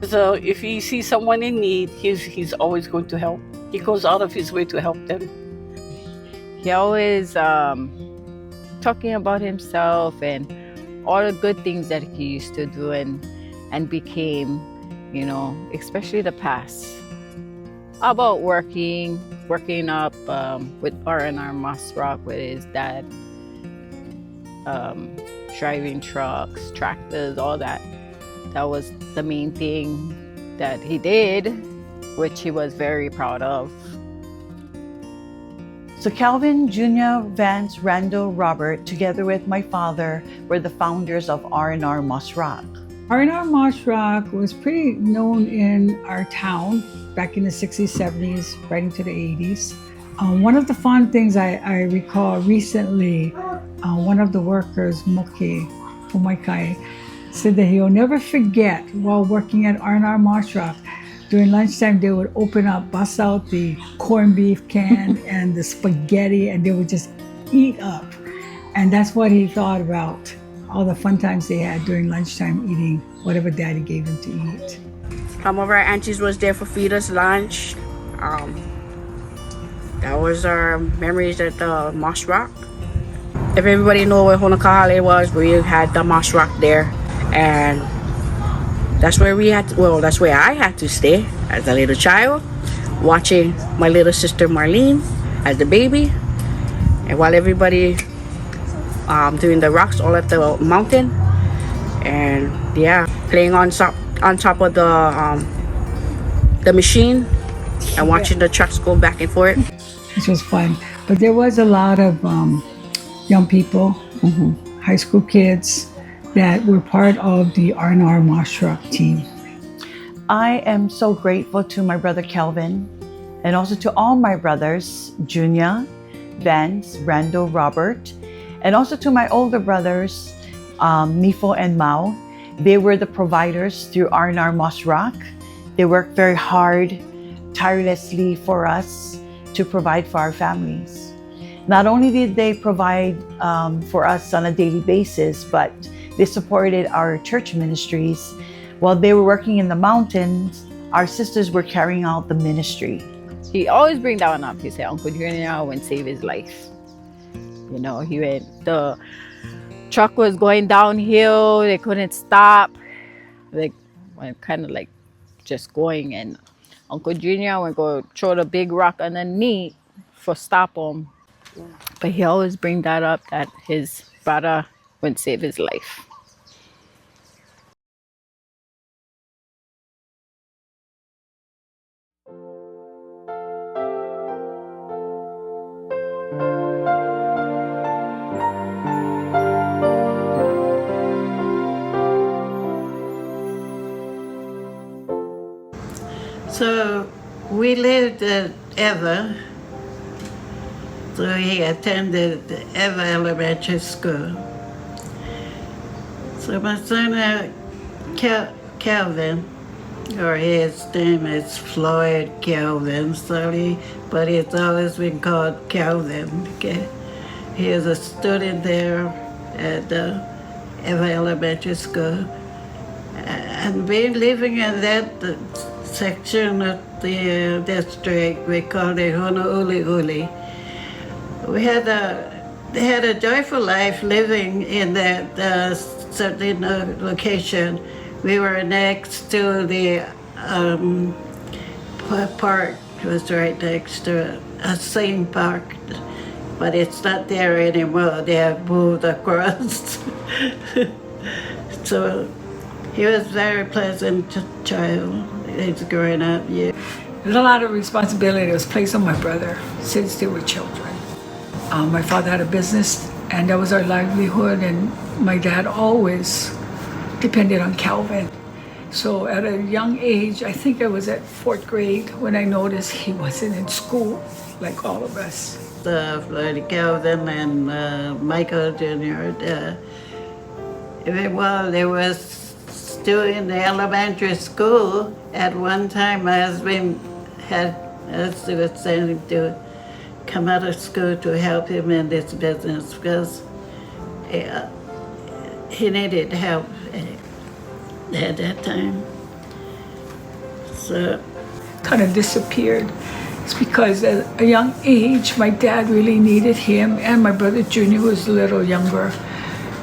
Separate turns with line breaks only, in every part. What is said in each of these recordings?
because if he sees someone in need, he's always going to help. He goes out of his way to help them.
He always talking about himself and all the good things that he used to do and became, you know, especially the past. About working up with R&R Moss Rock with his dad, driving trucks, tractors, all that. That was the main thing that he did, which he was very proud of.
So Calvin, Junior, Vance, Randall, Robert, together with my father, were the founders of R&R Moss Rock.
R&R Moss Rock was pretty known in our town back in the 60s, 70s, right into the 80s. One of the fun things I recall recently, one of the workers, Popoki, said that he'll never forget while working at R&R Moss Rock, during lunchtime they would bust out the corned beef can and the spaghetti, and they would just eat up. And that's what he thought about, all the fun times they had during lunchtime eating whatever daddy gave them to eat.
Some of our aunties was there for feed us lunch. That was our memories at the Moss Rock. If everybody know where Kāne was, we had the Moss Rock there, and that's where that's where I had to stay as a little child, watching my little sister Marlene as the baby, and while everybody doing the rocks all at the mountain, and yeah, playing on top of the machine and watching the trucks go back and forth.
Which was fun. But there was a lot of young people, high school kids, that were part of the R&R Moss Rock team.
I am so grateful to my brother Calvin, and also to all my brothers, Junior, Vance, Randall, Robert, and also to my older brothers, Nifo and Mao. They were the providers through R&R Moss Rock. They worked very hard, tirelessly for us to provide for our families. Not only did they provide for us on a daily basis, but they supported our church ministries. While they were working in the mountains, our sisters were carrying out the ministry.
He always bring that one up. He said Uncle Junior went save his life. You know, the truck was going downhill, they couldn't stop. Like, kind of like just going, and Uncle Junior would go throw the big rock underneath for stop him. But he always bring that up, that his brother would save his life.
So we lived at Eva. So he attended Eva Elementary School. So my son Calvin, or his name is Floyd Calvin, but he's always been called Calvin. Okay? He is a student there at Eva Elementary School. And been living in that section of the district, we call it Honolulu. They had a joyful life living in that certain location. We were next to the park. It was right next to a same park, but it's not there anymore. They have moved across. So he was a very pleasant child. He's growing up, yeah.
There's a lot of responsibility that was placed on my brother since they were children. My father had a business, and that was our livelihood, and my dad always depended on Calvin. So at a young age, I think I was at 4th grade when I noticed he wasn't in school like all of us.
Floyd Calvin and Michael Jr., well, they was still in the elementary school. At one time, my husband was sending to come out of school to help him in this business because he needed help at that time. So
kind of disappeared. It's because at a young age, my dad really needed him, and my brother Junior was a little younger.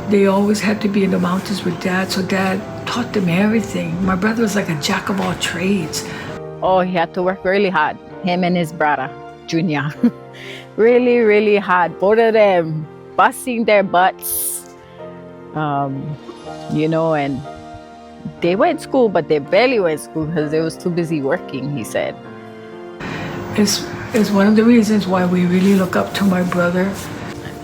They always had to be in the mountains with dad, so dad taught them everything. My brother was like a jack of all trades.
Oh, he had to work really hard. Him and his brother, Junior. Really, really hard. Both of them busting their butts. You know, and they went to school, but they barely went to school because they was too busy working, he said.
It's one of the reasons why we really look up to my brother.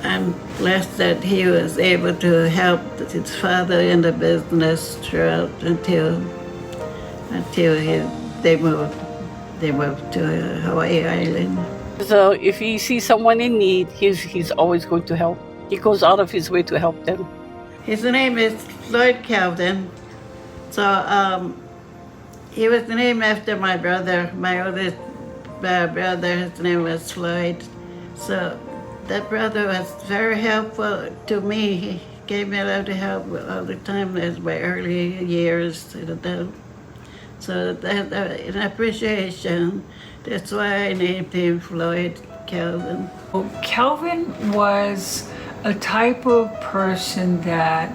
I'm blessed that he was able to help his father in the business throughout until they moved to Hawaii Island.
So if he sees someone in need, he's always going to help. He goes out of his way to help them.
His name is Floyd Calvin. So he was named after my brother, my oldest brother. His name was Floyd. So that brother was very helpful to me. He gave me a lot of help all the time in my early years. So that in appreciation, that's why I named him Floyd Calvin.
Calvin was a type of person that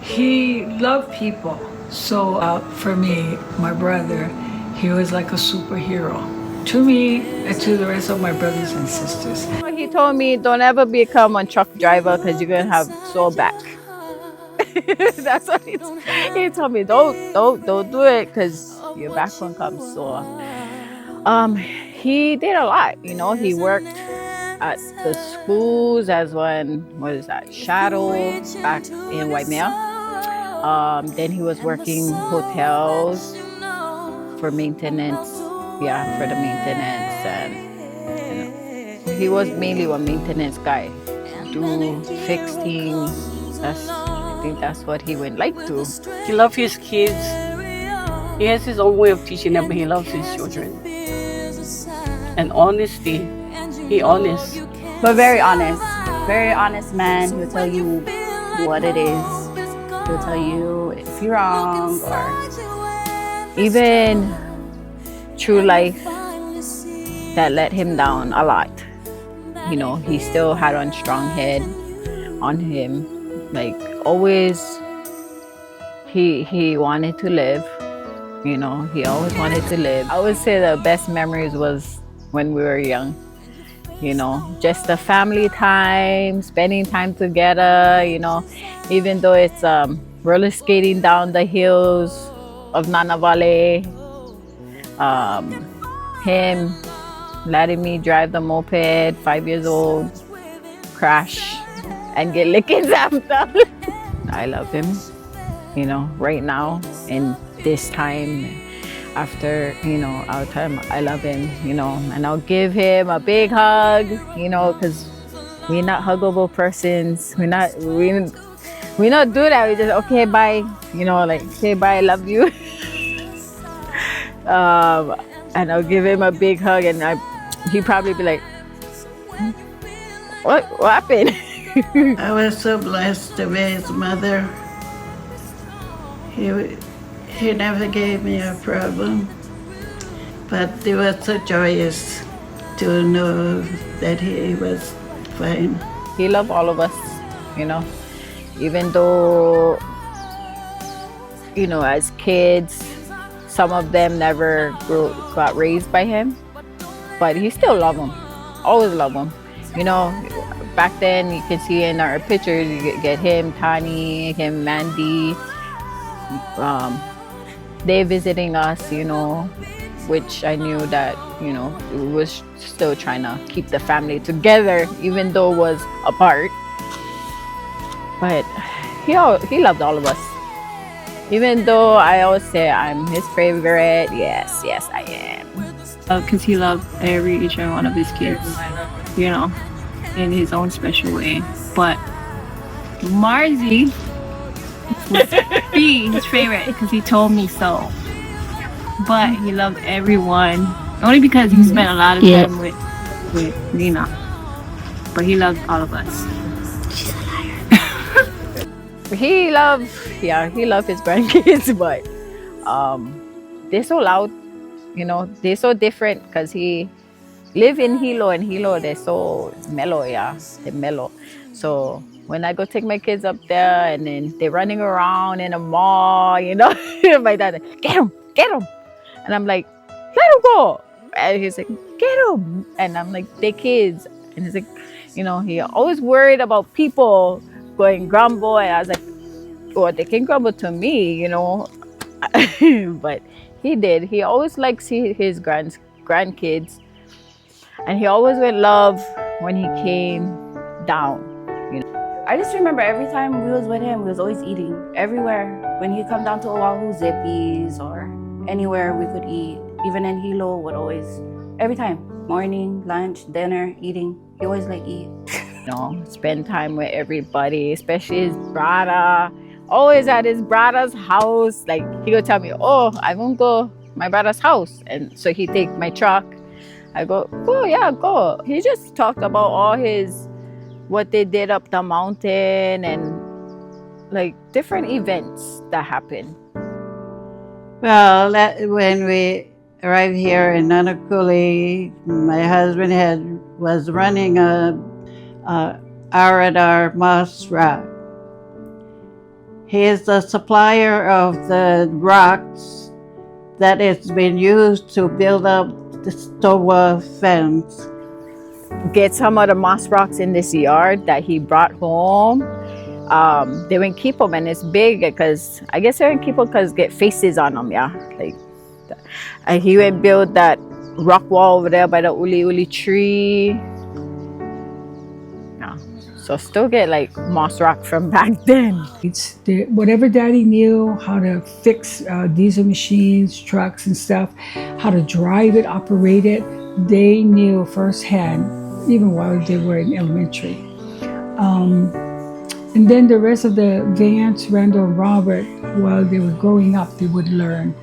he loved people. So for me, my brother, he was like a superhero to me and to the rest of my brothers and sisters.
He told me, don't ever become a truck driver because you're going to have sore back. That's what he told me. Don't do it because your back won't come sore. He did a lot, you know. He worked at the schools as shadow back in Waimea. Then he was working hotels for maintenance. Yeah, for the maintenance, and you know, he was mainly a maintenance guy. Do fix things. I think that's what he would like to.
He loves his kids. He has his own way of teaching them, but he loves his children. And honesty, he honest.
But very honest man. He'll tell you what it is. He'll tell you if you're wrong, or
Even through life that let him down a lot, you know, he still had a strong head on him. Like always, he wanted to live. You know, he always wanted to live. I would say the best memories was when we were young. You know, just the family time, spending time together. You know, even though it's roller skating down the hills of Nana Valley, him letting me drive the moped, 5 years old, crash and get lickings after. I love him, you know, right now in this time after, you know, our time. I love him, you know, and I'll give him a big hug, you know, because we're not huggable persons. We not do that. We just, okay, bye, you know, like, okay, bye, love you. And I'll give him a big hug, and he'd probably be like, what happened?
I was so blessed to be his mother. He never gave me a problem, but it was so joyous to know that he was fine.
He loved all of us, you know, even though, you know, as kids, some of them never got raised by him, but he still loved them, always loved them. You know, back then you can see in our pictures, you get him, Tani, him, Mandy, they visiting us, you know, which I knew that, you know, we was still trying to keep the family together, even though it was apart. But he loved all of us. Even though I always say I'm his favorite, yes, I am.
Because he loved each and one of his kids, you know, in his own special way. But Marzi would be his favorite because he told me so. But he loved everyone, only because he spent a lot of time with Nina. But he loved all of us.
He loved his grandkids, but they're so loud. you know, they're so different because he live in Hilo, and Hilo they're so mellow, yeah, they're mellow. So when I go take my kids up there, and then they're running around in a mall, you know, my dad, get him, and I'm like, let him go, and he's like, get him, and I'm like, they kids, and he's like, you know, he always worried about people going grumble, and I was like, oh, they can grumble to me, you know, but he always likes his grandkids. And he always went love when he came down.
I just remember every time we was with him, we was always eating everywhere. When he come down to Oahu, Zippies or anywhere we could eat. Even in Hilo, would always, every time, morning, lunch, dinner, eating. He always like eat.
You know, spend time with everybody, especially his brother. Always at his brother's house. Like he would tell me, oh, I'm gonna go my brother's house, and so he take my truck. I go, yeah, go. He just talked about all what they did up the mountain and like different events that happened.
Well, when we arrived here in Nanakuli, my husband was running a R&R Moss Rock. He is the supplier of the rocks that has been used to build up the Stowa fence.
Get some of the moss rocks in this yard that he brought home. They wouldn't keep them, and it's big because I guess they wouldn't keep them because get faces on them, yeah. Like he would build that rock wall over there by the uli tree. Yeah. So still get like moss rock from back then.
It's whatever Daddy knew how to fix diesel machines, trucks and stuff, how to drive it, operate it, they knew firsthand, even while they were in elementary. And then the rest of the Vance, Randall, and Robert, while they were growing up, they would learn.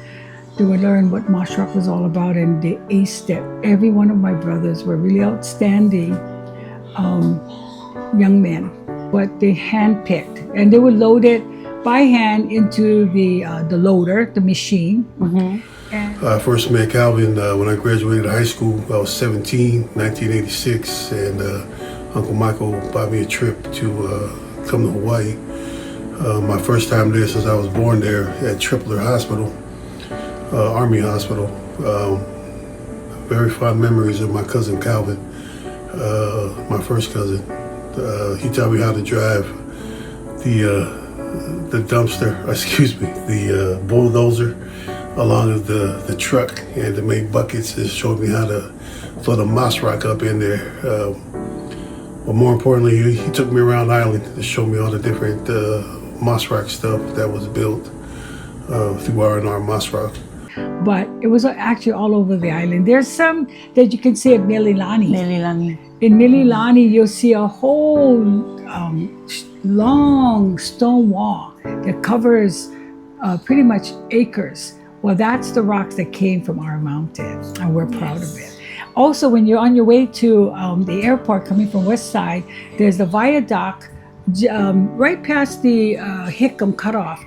They would learn what moss rock was all about, and they aced it. Every one of my brothers were really outstanding young men, but they handpicked, and they would load it by hand into the loader, the machine.
I first met Calvin when I graduated high school. I was 17, 1986, and Uncle Michael bought me a trip to come to Hawaii. My first time there since I was born there at Tripler Hospital, Army Hospital. Very fond memories of my cousin Calvin, my first cousin. He taught me how to drive the dumpster, the bulldozer along with the truck, and to make buckets. It showed me how to throw the moss rock up in there. But more importantly, he took me around the island to show me all the different moss rock stuff that was built through R&R Moss Rock.
But it was actually all over the island. There's some that you can see at Mililani. In Mililani, you'll see a whole long stone wall that covers pretty much acres. Well, that's the rocks that came from our mountain, and we're proud of it. Also, when you're on your way to the airport coming from West Side, there's the viaduct right past the Hickam cutoff.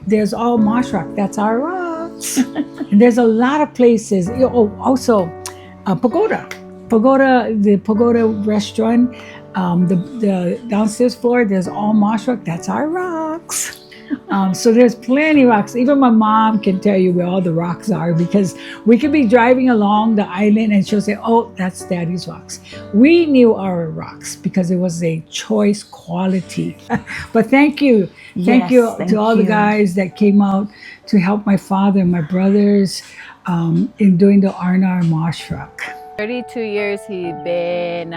There's all moss rock. That's our rocks. And there's a lot of places. Oh, also Pagoda. The Pagoda restaurant, the downstairs floor, there's all moss rock. That's our rocks. So there's plenty of rocks. Even my mom can tell you where all the rocks are, because we could be driving along the island and she'll say, oh, that's Daddy's rocks. We knew our rocks because it was a choice quality. But thank you. Thank you to all the guys that came out to help my father and my brothers in doing the R&R Moss Rock.
32 years he'd been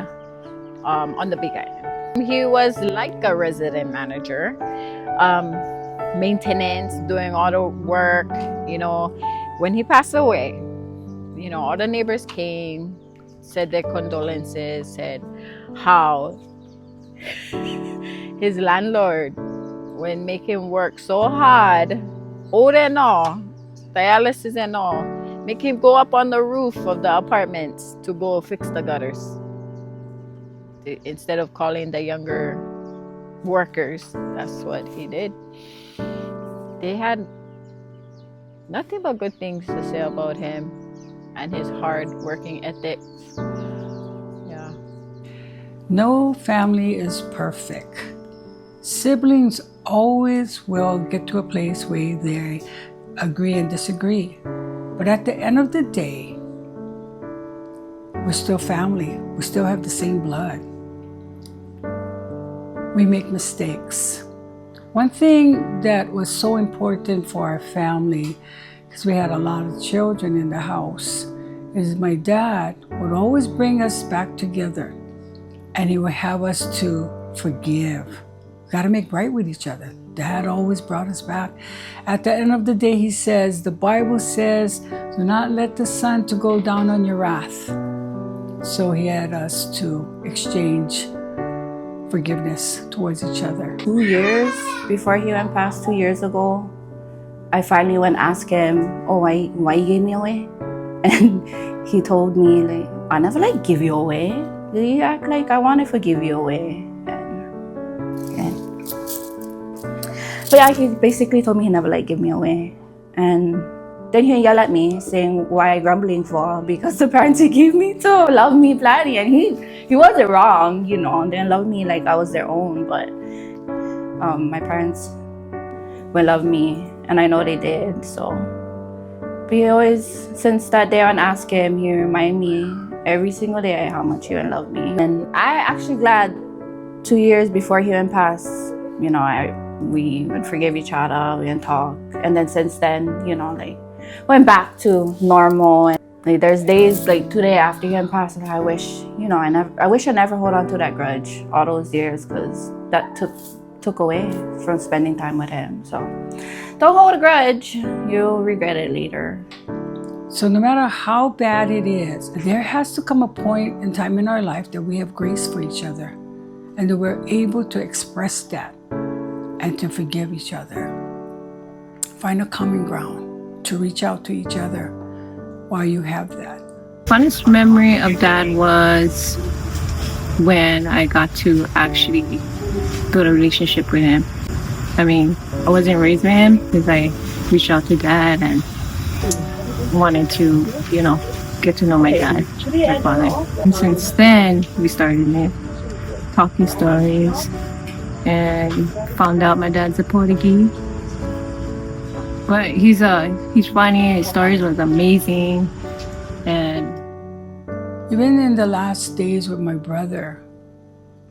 on the Big Island. He was like a resident manager. Maintenance, doing all the work. You know, when he passed away, you know, all the neighbors came, said their condolences, said how his landlord would make him work so hard, old and all, dialysis and all, make him go up on the roof of the apartments to go fix the gutters instead of calling the younger workers. That's what he did. They had nothing but good things to say about him. and his hard working ethics. Yeah.
No family is perfect. Siblings always will get to a place where they agree and disagree. But at the end of the day, we're still family. We still have the same blood. We make mistakes. One thing that was so important for our family, because we had a lot of children in the house, is my dad would always bring us back together, and he would have us to forgive. We got to make right with each other. Dad always brought us back. At the end of the day, he says, the Bible says, do not let the sun to go down on your wrath. So he had us to exchange forgiveness towards each other.
2 years before he went past, 2 years ago, I finally went ask him, oh, why you gave me away? And he told me, like, I never like give you away. You act like I want to forgive you away. But yeah, he basically told me he never like give me away. And then he yelled at me saying, why grumbling for? Because the parents he gave me to love me plenty. And he wasn't wrong, you know, they love me like I was their own. But my parents will love me, and I know they did. So, but he always, since that day on Ask Him, he remind me every single day how much he would love me. And I actually glad 2 years before he went past, you know, we would forgive each other, we would talk. And then since then, you know, like, went back to normal. And like, there's days like today after he went past, and I wish, you know, I wish I never hold on to that grudge all those years, because that took away from spending time with him. So don't hold a grudge, you'll regret it later.
So no matter how bad it is, there has to come a point in time in our life that we have grace for each other, and that we're able to express that and to forgive each other. Find a common ground to reach out to each other while you have that.
Funnest memory of Dad was when I got to actually build a relationship with him. I mean, I wasn't raised with him, because I reached out to Dad and wanted to, you know, get to know my dad, my father. And since then, we started talking stories, and found out my dad's a Popoki. But he's funny, his stories was amazing. And
even in the last days with my brother,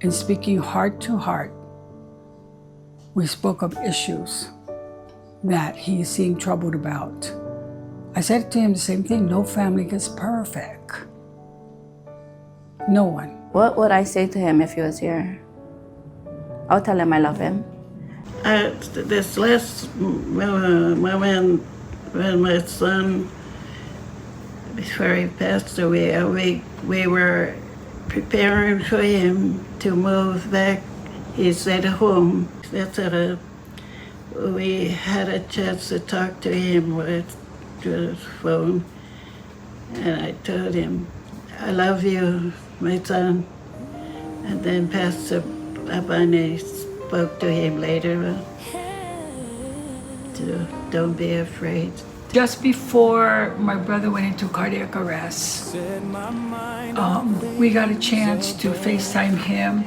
in speaking heart to heart, we spoke of issues that he seemed troubled about. I said to him the same thing, no family is perfect. No one.
What would I say to him if he was here? I'll tell him I love him.
This last moment when my son, before he passed away, we were preparing for him to move back. He's at home. We had a chance to talk to him through the phone, and I told him, I love you, my son. And then Pastor Abane spoke to him later to don't be afraid.
Just before my brother went into cardiac arrest, we got a chance to FaceTime him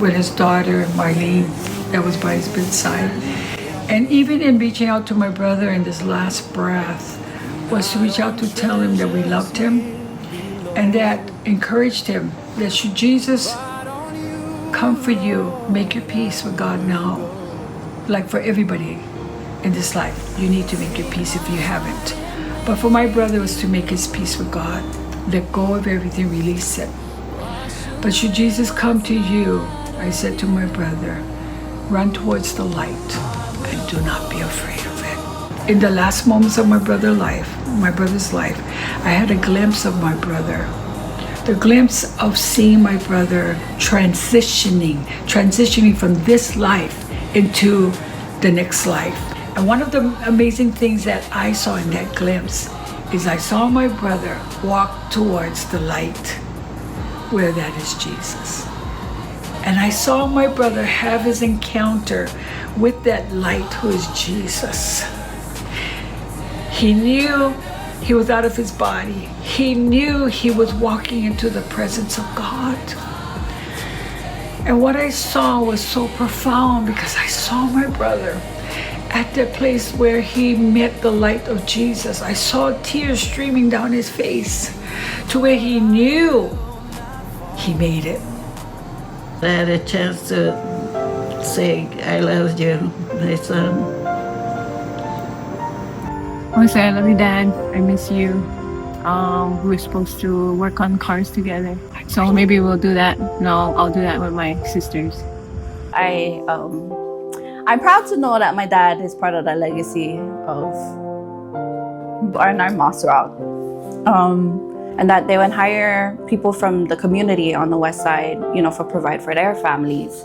with his daughter, Marlene, that was by his bedside. And even in reaching out to my brother in this last breath was to reach out to tell him that we loved him, and that encouraged him that should Jesus comfort you, make your peace with God now. Like for everybody in this life, you need to make your peace if you haven't. But for my brother, it was to make his peace with God. Let go of everything, release it. But should Jesus come to you, I said to my brother, run towards the light and do not be afraid of it. In the last moments of my brother's life, I had a glimpse of my brother. The glimpse of seeing my brother transitioning from this life into the next life. And one of the amazing things that I saw in that glimpse is I saw my brother walk towards the light, where that is Jesus. And I saw my brother have his encounter with that light who is Jesus. He knew He was out of his body. He knew he was walking into the presence of God. And what I saw was so profound because I saw my brother at the place where he met the light of Jesus. I saw tears streaming down his face to where he knew he made it.
I had a chance to say, I love you, my son.
I want to say I love you, Dad. I miss you. We were supposed to work on cars together. So maybe we'll do that. No, I'll do that with my sisters.
I'm proud to know that my dad is part of the legacy of Barnard Moss Rock. And that they would hire people from the community on the west side, you know, for provide for their families.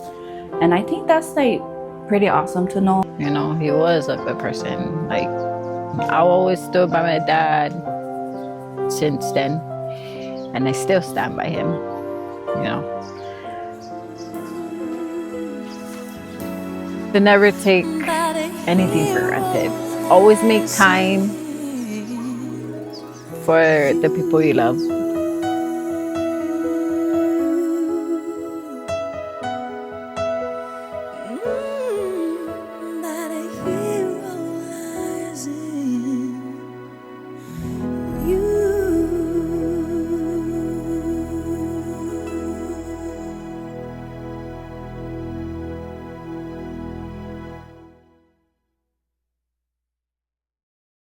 And I think that's like pretty awesome to know.
You know, he was a good person. Like, I always stood by my dad since then, and I still stand by him, you know. To never take anything for granted. Always make time for the people you love.